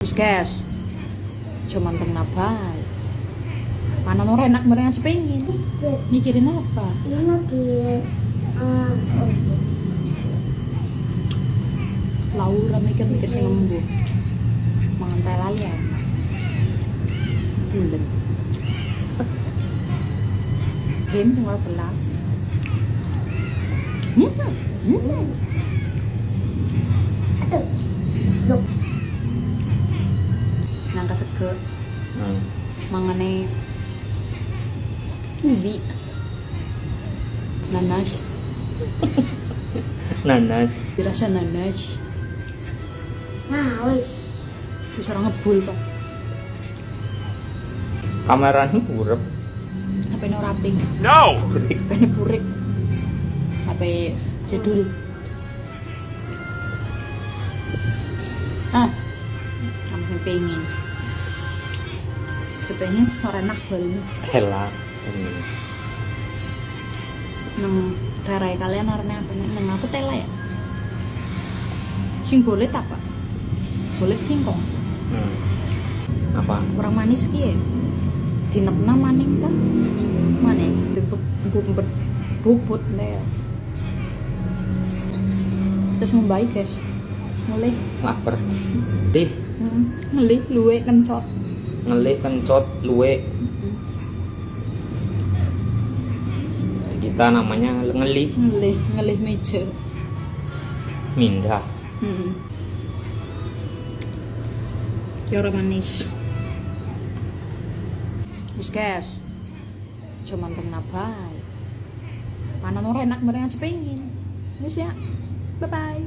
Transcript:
Wis guys, cuma tengah bae. Panen ora enak mereka cepengin. Mikirin apa? Ini lagi Laura mikir-mikir sing ngembung. Mangan teh lali ya. Bulet. Game sing ora jelas. aduh, loh, Nang kesegek. Mangane ubi. Nanas. Nanas. Dirasa nanas. nah wis, Bisa ngebul pak. Kameranya urep. HP ini ora pink. No! HP ini burik. HP jadul. Kamu pengen. Cepengin ora enak balnya. Elah. Nang rarai kalian arane apa nih? Nang aku tela ya. Sing bolet apa? Bolet singkong. Apa? Kurang manis ki ya. Dinepna maning ta? Maning bubut leh. Terus membaik guys. Ngelih. Lapar. Dih, Ngelih luwe kencot. ngelih kencot luwe. Kita namanya ngelih, Ngelih meja. mindah. Ya ora manis. Wis guys. Cuma tengah bae. Panen ora enak mereka cepengin. Wis ya. Bye bye.